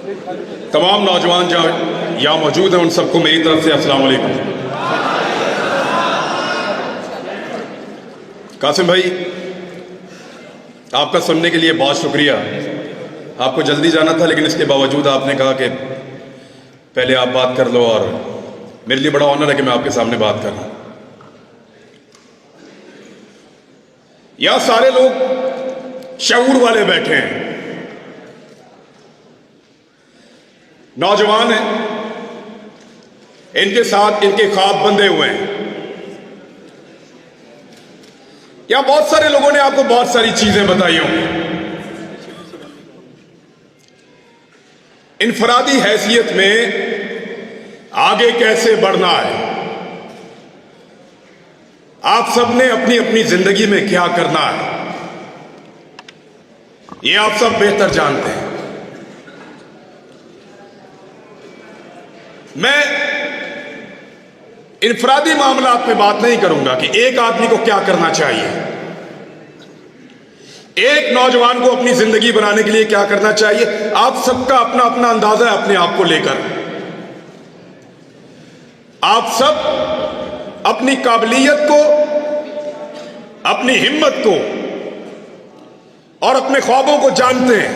तमाम नौजवान जहाँ यहाँ मौजूद हैं उन सबको मेरी तरफ से अस्सलाम वालेकुम। कासिम भाई, आपका सुनने के लिए बहुत शुक्रिया। आपको जल्दी जाना था, लेकिन इसके बावजूद आपने कहा कि पहले आप बात कर लो, और मेरे लिए बड़ा ऑनर है कि मैं आपके सामने बात कर रहा हूं। यहां सारे लोग शऊर वाले बैठे हैं, नौजवान हैं, इनके साथ इनके ख्वाब बंधे हुए हैं। यहां बहुत सारे लोगों ने आपको बहुत सारी चीजें बताई होंगी। इनफरादी हैसियत में आगे कैसे बढ़ना है, आप सबने अपनी अपनी जिंदगी में क्या करना है, ये आप सब बेहतर जानते हैं। मैं इनफरादी मामलात पे बात नहीं करूंगा कि एक आदमी को क्या करना चाहिए, एक नौजवान को अपनी जिंदगी बनाने के लिए क्या करना चाहिए। आप सबका अपना अपना अंदाजा है अपने आप को लेकर। आप सब अपनी काबिलियत को, अपनी हिम्मत को और अपने ख्वाबों को जानते हैं।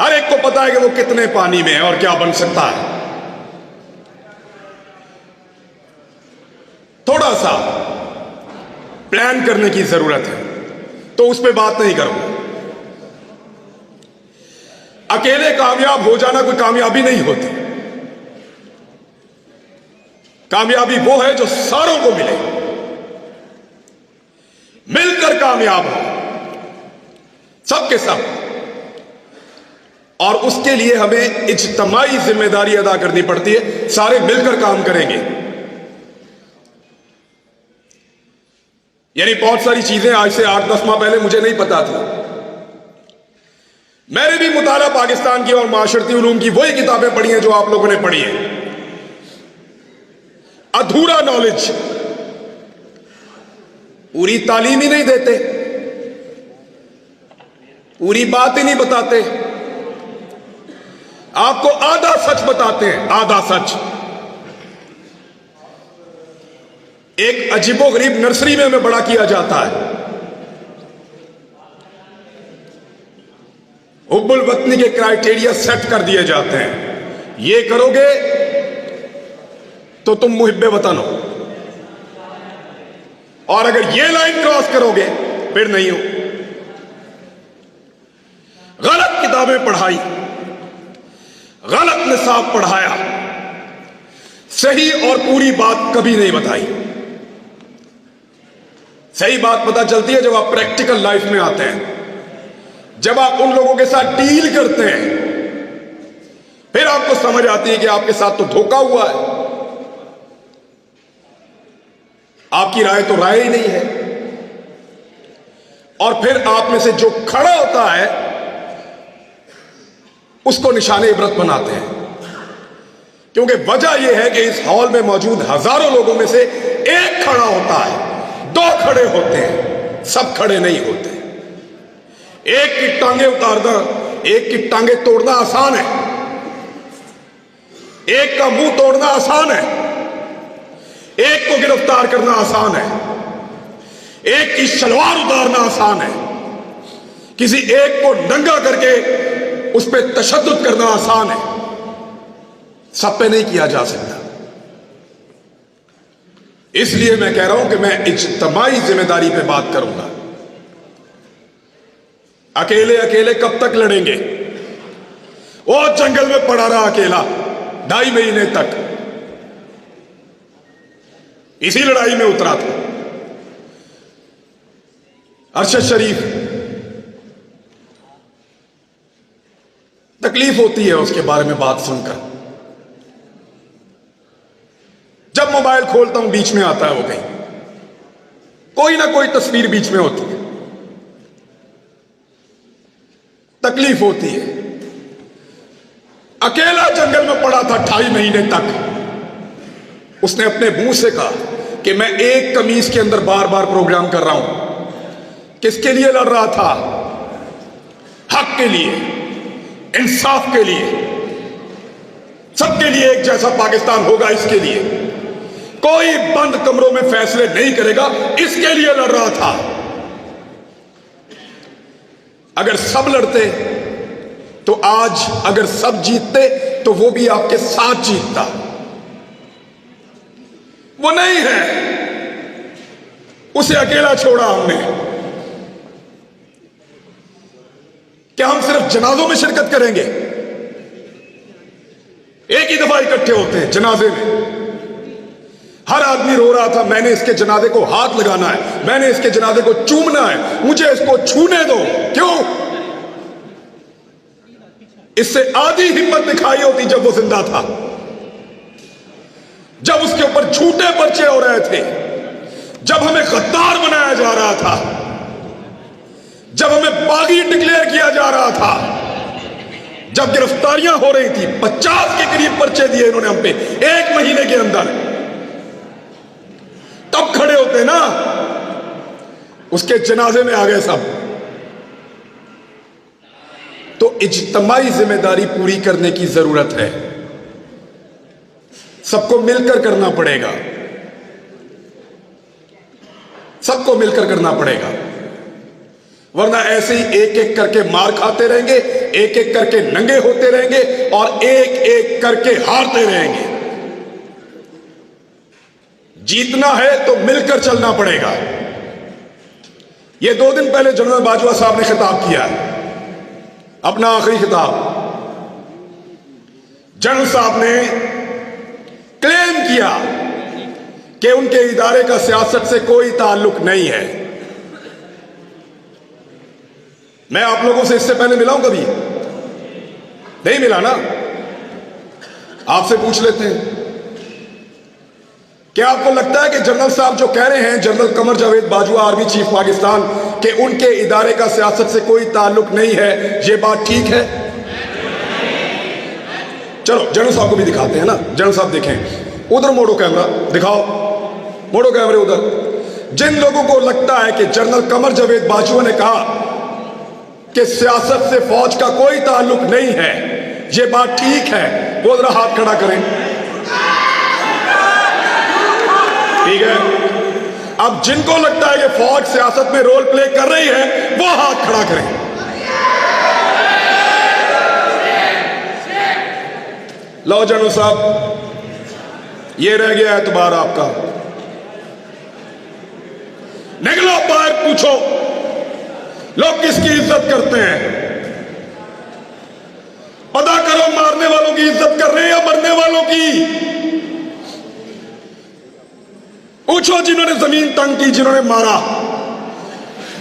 हर एक को पता है कि वो कितने पानी में है और क्या बन सकता है। थोड़ा सा प्लान करने की जरूरत है, तो उस पर बात नहीं करूंगा। अकेले कामयाब हो जाना कोई कामयाबी नहीं होती। कामयाबी वो है जो सारों को मिले, मिलकर कामयाब हो सबके सब। और उसके लिए हमें इज्तिमाई जिम्मेदारी अदा करनी पड़ती है। सारे मिलकर काम करेंगे, यानी बहुत सारी चीजें आज से 8-10 माह पहले मुझे नहीं पता थी। मैंने भी मुताला पाकिस्तान की और माशरती उलूम की वही किताबें पढ़ी हैं जो आप लोगों ने पढ़ी हैं। अधूरा नॉलेज, पूरी तालीम ही नहीं देते, पूरी बात ही नहीं बताते, आपको आधा सच बताते हैं, आधा सच। एक अजीबोगरीब नर्सरी में हमें बड़ा किया जाता है। हुब्बुल वतनी के क्राइटेरिया सेट कर दिए जाते हैं। ये करोगे तो तुम मुहिब्बे वतन हो, और अगर ये लाइन क्रॉस करोगे फिर नहीं हो। गलत किताबें पढ़ाई, गलत निसाब पढ़ाया, सही और पूरी बात कभी नहीं बताई। सही बात पता चलती है जब आप प्रैक्टिकल लाइफ में आते हैं, जब आप उन लोगों के साथ डील करते हैं, फिर आपको समझ आती है कि आपके साथ तो धोखा हुआ है। आपकी राय तो राय ही नहीं है। और फिर आप में से जो खड़ा होता है उसको निशाने इबरत बनाते हैं, क्योंकि वजह यह है कि इस हॉल में मौजूद हजारों लोगों में से एक खड़ा होता है, 2 खड़े होते हैं, सब खड़े नहीं होते। एक की टांगे उतारना, एक की टांगे तोड़ना आसान है, एक का मुंह तोड़ना आसान है, एक को गिरफ्तार करना आसान है, एक की शलवार उतारना आसान है, किसी एक को नंगा करके उस पर तशद्दुद करना आसान है, सब पे नहीं किया जा सकता। इसलिए मैं कह रहा हूं कि मैं इज्तिमाई जिम्मेदारी पे बात करूंगा। अकेले अकेले कब तक लड़ेंगे? वो जंगल में पड़ा रहा अकेला 2.5 महीने तक, इसी लड़ाई में उतरा था। अरशद शरीफ, तकलीफ होती है उसके बारे में बात सुनकर। जब मोबाइल खोलता हूं बीच में आता है वो कहीं, कोई ना कोई तस्वीर बीच में होती है, तकलीफ होती है। अकेला जंगल में पड़ा था 2.5 महीने तक। उसने अपने मुंह से कहा कि मैं एक कमीज के अंदर बार बार प्रोग्राम कर रहा हूं। किसके लिए लड़ रहा था? हक के लिए, इंसाफ के लिए, सबके लिए एक जैसा पाकिस्तान होगा, इसके लिए कोई बंद कमरों में फैसले नहीं करेगा, इसके लिए लड़ रहा था। अगर सब लड़ते तो आज, अगर सब जीतते तो वो भी आपके साथ जीतता। वो नहीं है, उसे अकेला छोड़ा हमने। क्या हम सिर्फ जनाजों में शिरकत करेंगे? एक ही दफा इकट्ठे होते हैं जनाजे में, हर आदमी रो रहा था मैंने इसके जनाजे को हाथ लगाना है, मैंने इसके जनाजे को चूमना है, मुझे इसको छूने दो। क्यों? इससे आधी हिम्मत दिखाई होती जब वो जिंदा था, जब उसके ऊपर झूठे पर्चे हो रहे थे, जब हमें गद्दार बनाया जा रहा था, जब हमें बागी डिक्लेयर किया जा रहा था, जब गिरफ्तारियां हो रही थी। 50 के करीब पर्चे दिए इन्होंने हम पे 1 महीने के अंदर। तब खड़े होते ना, उसके जनाजे में आ गए सब। तो इज्तिमाई जिम्मेदारी पूरी करने की जरूरत है, सबको मिलकर करना पड़ेगा, सबको मिलकर करना पड़ेगा, वरना ऐसे ही एक एक करके मार खाते रहेंगे, एक एक करके नंगे होते रहेंगे और एक एक करके हारते रहेंगे। जीतना है तो मिलकर चलना पड़ेगा। यह 2 दिन पहले जनरल बाजवा साहब ने खिताब किया, अपना आखिरी खिताब। जनरल साहब ने क्लेम किया कि उनके इदारे का सियासत से कोई ताल्लुक नहीं है। मैं आप लोगों से इससे पहले मिला हूं कभी? नहीं मिला ना? आपसे पूछ लेते हैं, क्या आपको लगता है कि जनरल साहब जो कह रहे हैं, general Qamar Javed Bajwa army chief Pakistan, कि उनके इदारे का सियासत से कोई ताल्लुक नहीं है, ये बात ठीक है? चलो जनरल साहब को भी दिखाते हैं ना। जनरल साहब देखें, उधर मोड़ो कैमरा, दिखाओ, मोड़ो कैमरे उधर। जिन लोगों को लगता है कि जनरल कमर जावेद बाजवा ने कहा कि सियासत से फौज का कोई ताल्लुक नहीं है, ये बात ठीक है, वो जरा हाथ खड़ा करें। ठीक है, अब जिनको लगता है कि फौज सियासत में रोल प्ले कर रही है, वो हाथ खड़ा करें। लो जनरल साहब, ये रह गया एतबार आपका। निकलो बाहर, पूछो लोग किसकी इज्जत करते हैं, पता करो मारने वालों की इज्जत कर रहे हैं या मरने वालों की। पूछो जिन्होंने जमीन तंग की, जिन्होंने मारा,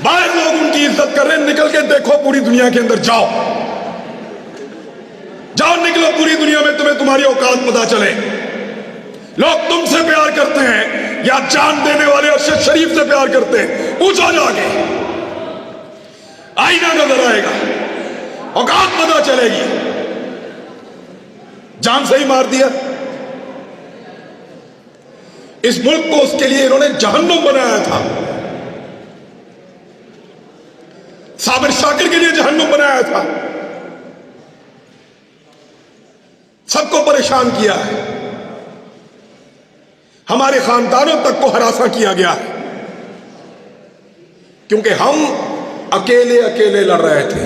बाहर लोग उनकी इज्जत कर रहे हैं। निकल के देखो पूरी दुनिया के अंदर, जाओ जाओ, निकलो पूरी दुनिया में, तुम्हें तुम्हारी औकात पता चले। लोग तुमसे प्यार करते हैं या जान देने वाले अरशद शरीफ से प्यार करते हैं, पूछो जाके, आईना नजर आएगा, औकात पता चलेगी। जान से ही मार दिया। इस मुल्क को उसके लिए इन्होंने जहन्नुम बनाया था, साबिर शाकिर के लिए जहन्नुम बनाया था, सबको परेशान किया है, हमारे खानदानों तक को हरासा किया गया है, क्योंकि हम अकेले अकेले लड़ रहे थे।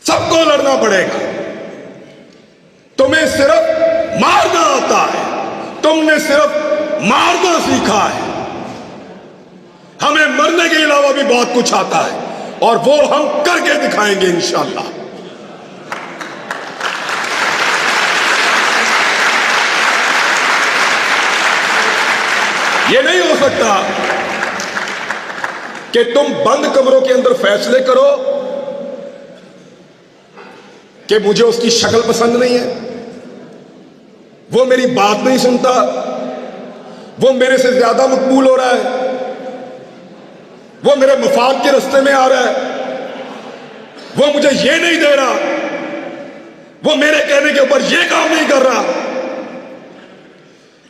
सबको लड़ना पड़ेगा। तुम्हें सिर्फ मारना आता है, तुमने सिर्फ मारना सीखा है, हमें मरने के अलावा भी बहुत कुछ आता है, और वो हम करके दिखाएंगे इंशाअल्लाह। ये नहीं हो सकता कि तुम बंद कमरों के अंदर फैसले करो कि मुझे उसकी शक्ल पसंद नहीं है, वो मेरी बात नहीं सुनता, वो मेरे से ज्यादा मकबूल हो रहा है, वो मेरे मफाद के रास्ते में आ रहा है, वो मुझे ये नहीं दे रहा, वो मेरे कहने के ऊपर ये काम नहीं कर रहा,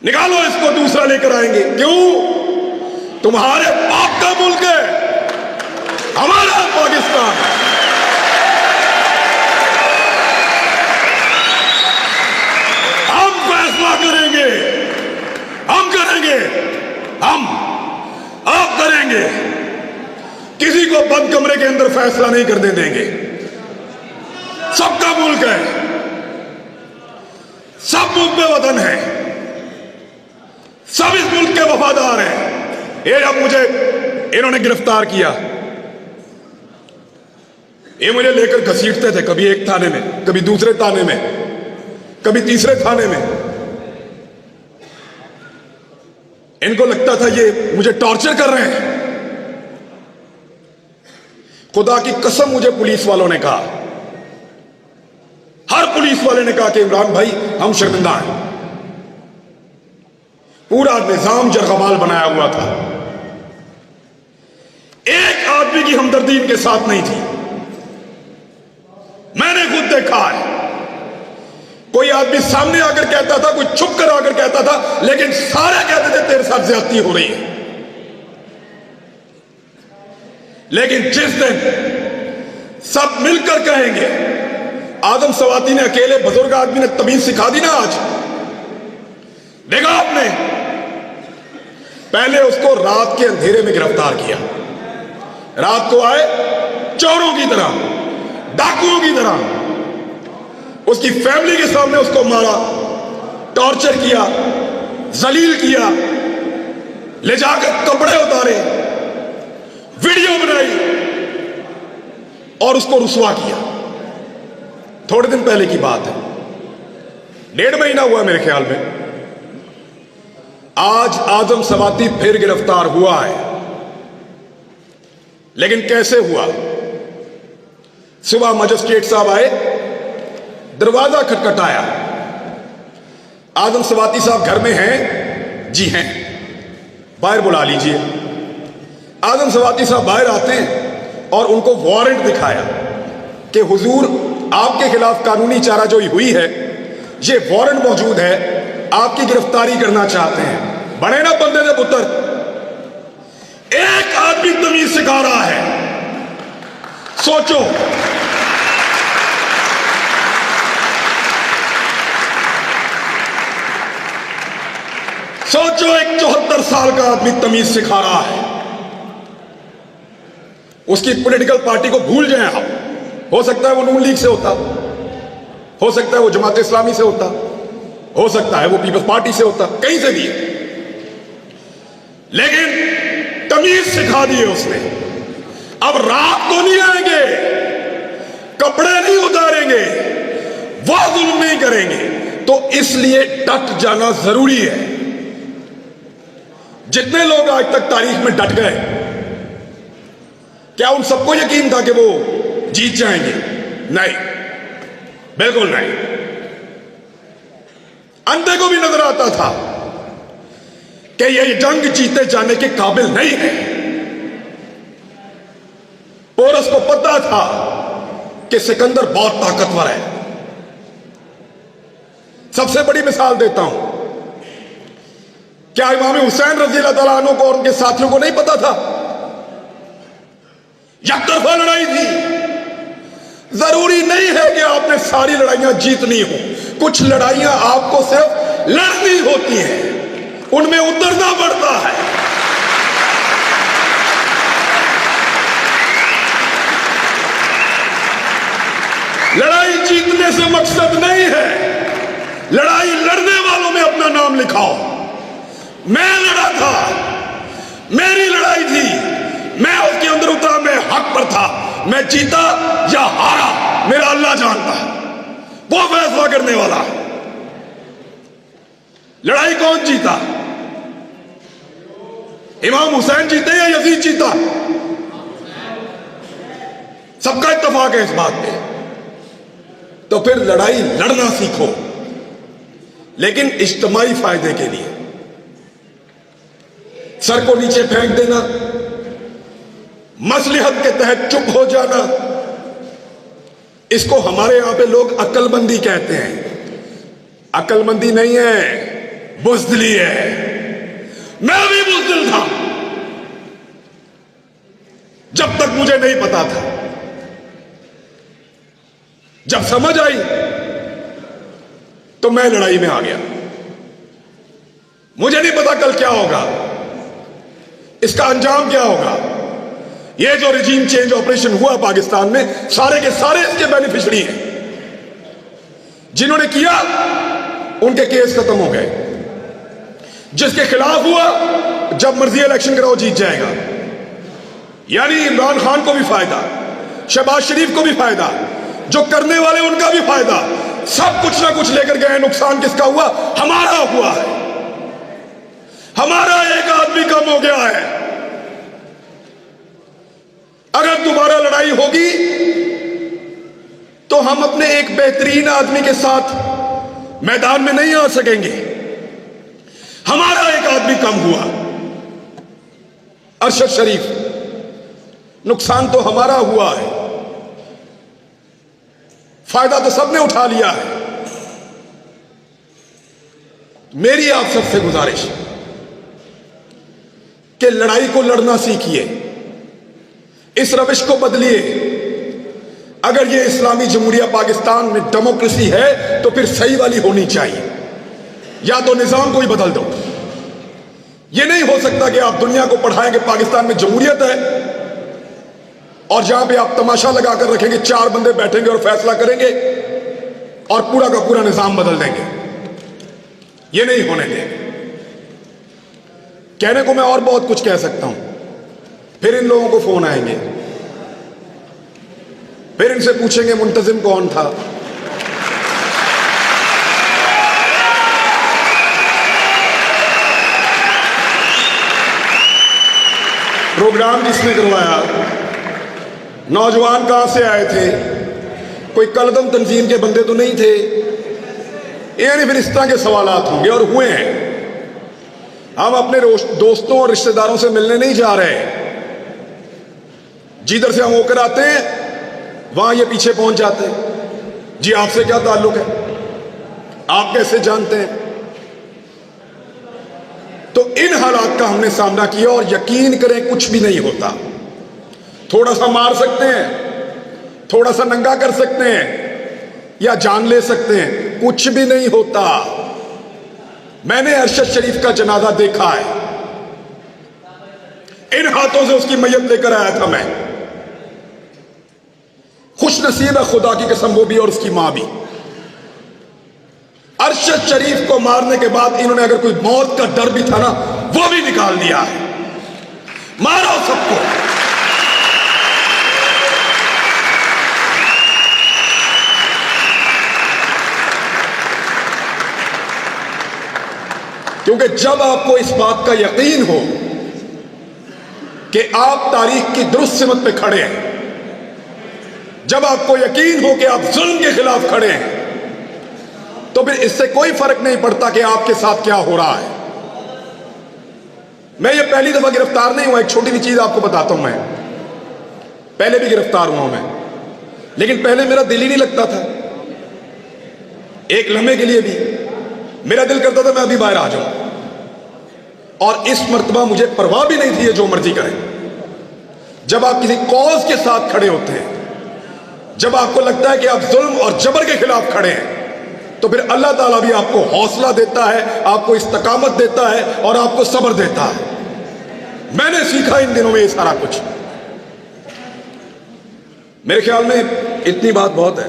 निकालो इसको, दूसरा लेकर आएंगे। क्यों? तुम्हारे बाप का मुल्क है, हमारा पाकिस्तान। किसी को बंद कमरे के अंदर फैसला नहीं करने देंगे। सबका मुल्क है, सब मुल्क में वतन है, सब इस मुल्क के वफादार हैं। ये जब मुझे इन्होंने गिरफ्तार किया, ये मुझे लेकर घसीटते थे, कभी एक थाने में, कभी दूसरे थाने में, कभी तीसरे थाने में। इनको लगता था ये मुझे टॉर्चर कर रहे हैं। खुदा की कसम मुझे पुलिस वालों ने कहा, हर पुलिस वाले ने कहा कि इमरान भाई हम शर्मिंदा हैं। पूरा निजाम जरगमाल बनाया हुआ था, एक आदमी की हमदर्दी इनके साथ नहीं थी। मैंने खुद देखा है, कोई आदमी सामने आकर कहता था, कोई छुप कर आकर कहता था, लेकिन सारे कहते थे तेरे साथ ज्यादती हो रही है। लेकिन जिस दिन सब मिलकर कहेंगे, आदम सवाती ने अकेले बुजुर्ग आदमी ने तमीज सिखा दी ना। आज देखा आपने, पहले उसको रात के अंधेरे में गिरफ्तार किया, रात को आए चोरों की तरह, डाकुओं की तरह, उसकी फैमिली के सामने उसको मारा, टॉर्चर किया, जलील किया, ले जाकर कपड़े उतारे, वीडियो बनाई और उसको रुसवा किया। थोड़े दिन पहले की बात है, 1.5 महीना हुआ मेरे ख्याल में। आज आदम सवाती फिर गिरफ्तार हुआ है, लेकिन कैसे हुआ? सुबह मजिस्ट्रेट साहब आए, दरवाजा खटखटाया, आदम सवाती साहब घर में हैं? जी हैं, बाहर बुला लीजिए। आदम सवाती साहब बाहर आते हैं और उनको वारंट दिखाया कि हुजूर आपके खिलाफ कानूनी चाराजोई हुई है, ये वारंट मौजूद है, आपकी गिरफ्तारी करना चाहते हैं। बने ना बंदे दे पुत्र, एक आदमी तमीज सिखा रहा है। सोचो, सोचो, एक 74 साल का आदमी तमीज सिखा रहा है। उसकी पॉलिटिकल पार्टी को भूल जाएं आप, हो सकता है वो नून लीग से होता, हो सकता है वो जमात इस्लामी से होता, हो सकता है वो पीपल्स पार्टी से होता, कहीं से भी, लेकिन तमीज सिखा दी है उसने। अब रात को नहीं आएंगे, कपड़े नहीं उतारेंगे, वो जुल्म नहीं करेंगे। तो इसलिए डट जाना जरूरी है। जितने लोग आज तक तारीख में डट गए, क्या उन सबको यकीन था कि वो जीत जाएंगे? नहीं, बिल्कुल नहीं। अंधे को भी नजर आता था कि ये जंग जीते जाने के काबिल नहीं है। पोरस को पता था कि सिकंदर बहुत ताकतवर है। सबसे बड़ी मिसाल देता हूं, क्या इमाम हुसैन रजी अल्लाह तआला अन्हु को और उनके साथियों को नहीं पता था? यकतरफा लड़ाई थी। जरूरी नहीं है कि आपने सारी लड़ाइयां जीतनी हो, कुछ लड़ाइयां आपको सिर्फ लड़नी होती हैं, उनमें उतरना पड़ता है। लड़ाई जीतने से मकसद नहीं है, लड़ाई लड़ने वालों में अपना नाम लिखाओ। मैं लड़ा था, मेरी लड़ाई थी, मैं उसके अंदर उतरा, मैं हक पर था, मैं जीता या हारा मेरा अल्लाह जानता है, वो फैसला करने वाला। लड़ाई कौन जीता? इमाम हुसैन जीते या यजीद जीता? सबका इत्तेफाक है इस बात पे। तो फिर लड़ाई लड़ना सीखो, लेकिन इज्तिमाई फायदे के लिए। सर को नीचे फेंक देना, मसलिहत के तहत चुप हो जाना, इसको हमारे यहां पे लोग अक्लमंदी कहते हैं। अक्लमंदी नहीं है, बुज़दिली है। मैं भी बुज़दिल था जब तक मुझे नहीं पता था। जब समझ आई तो मैं लड़ाई में आ गया। मुझे नहीं पता कल क्या होगा, इसका अंजाम क्या होगा, ये जो रिजीम चेंज ऑपरेशन हुआ पाकिस्तान में, सारे के सारे इसके बेनिफिशियरी हैं। जिन्होंने किया उनके केस खत्म हो गए। जिसके खिलाफ हुआ, जब मर्जी इलेक्शन कराओ जीत जाएगा। यानी इमरान खान को भी फायदा, शहबाज शरीफ को भी फायदा, जो करने वाले उनका भी फायदा। सब कुछ ना कुछ लेकर गए। नुकसान किसका हुआ? हमारा हुआ है। हमारा एक आदमी कम हो गया है। अगर दोबारा लड़ाई होगी तो हम अपने एक बेहतरीन आदमी के साथ मैदान में नहीं आ सकेंगे। हमारा एक आदमी कम हुआ, अरशद शरीफ। नुकसान तो हमारा हुआ है, फायदा तो सबने उठा लिया है। मेरी आप सबसे गुजारिश कि लड़ाई को लड़ना सीखिए, इस रविश को बदलिए। अगर ये इस्लामी जमहूरिया पाकिस्तान में डेमोक्रेसी है तो फिर सही वाली होनी चाहिए, या तो निजाम को ही बदल दो। ये नहीं हो सकता कि आप दुनिया को पढ़ाएं कि पाकिस्तान में जमहूरियत है और जहां पे आप तमाशा लगाकर रखेंगे, चार बंदे बैठेंगे और फैसला करेंगे और पूरा का पूरा निजाम बदल देंगे। ये नहीं होने देंगे। कहने को मैं और बहुत कुछ कह सकता हूं, फिर इन लोगों को फोन आएंगे, फिर इनसे पूछेंगे मुंतजिम कौन था। प्रोग्राम किसने करवाया, नौजवान कहां से आए थे, कोई कलदम तंजीम के बंदे तो नहीं थे। यानी फिर इस तरह के सवालात होंगे और हुए हैं। हम अपने दोस्तों और रिश्तेदारों से मिलने नहीं जा रहे। जिधर से हम होकर आते हैं वहां ये पीछे पहुंच जाते हैं। जी आपसे क्या ताल्लुक है, आप कैसे जानते हैं? तो इन हालात का हमने सामना किया और यकीन करें कुछ भी नहीं होता। थोड़ा सा मार सकते हैं, थोड़ा सा नंगा कर सकते हैं या जान ले सकते हैं, कुछ भी नहीं होता। मैंने अरशद शरीफ का जनाजा देखा है, इन हाथों से उसकी मैयत लेकर आया था मैं। खुश नसीब है खुदा की कसम वो भी और उसकी मां भी। अरशद शरीफ को मारने के बाद इन्होंने अगर कोई मौत का डर भी था ना, वो भी निकाल दिया है। मारो सबको। क्योंकि जब आपको इस बात का यकीन हो कि आप तारीख की दुरुस्त सिमत पे खड़े हैं, जब आपको यकीन हो कि आप जुल्म के खिलाफ खड़े हैं, तो फिर इससे कोई फर्क नहीं पड़ता कि आपके साथ क्या हो रहा है। मैं ये पहली दफा गिरफ्तार नहीं हुआ। एक छोटी सी चीज आपको बताता हूं, मैं पहले भी गिरफ्तार हुआ हूं मैं, लेकिन पहले मेरा दिल ही नहीं लगता था। एक लम्हे के लिए भी मेरा दिल करता था मैं अभी बाहर आ जाऊं, और इस मर्तबा मुझे परवाह भी नहीं थी ये जो मर्जी करें। जब आप किसी कॉज के साथ खड़े होते हैं, जब आपको लगता है कि आप जुल्म और जबर के खिलाफ खड़े हैं, तो फिर अल्लाह ताला भी आपको हौसला देता है, आपको इस्तकामत देता है और आपको सब्र देता है। मैंने सीखा इन दिनों में ये सारा कुछ। मेरे ख्याल में इतनी बात बहुत है।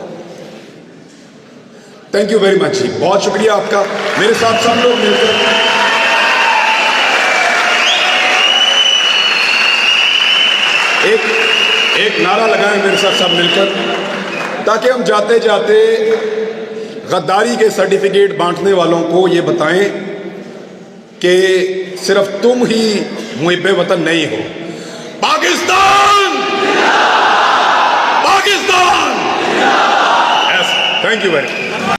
थैंक यू वेरी मच जी, बहुत शुक्रिया आपका। मेरे साथ सब लोग मिलकर एक नारा लगाएं मेरे साथ सब मिलकर, ताकि हम जाते जाते गद्दारी के सर्टिफिकेट बांटने वालों को ये बताएं कि सिर्फ तुम ही मुहिब्बे वतन नहीं हो। Pakistan, Pakistan. Thank you very much.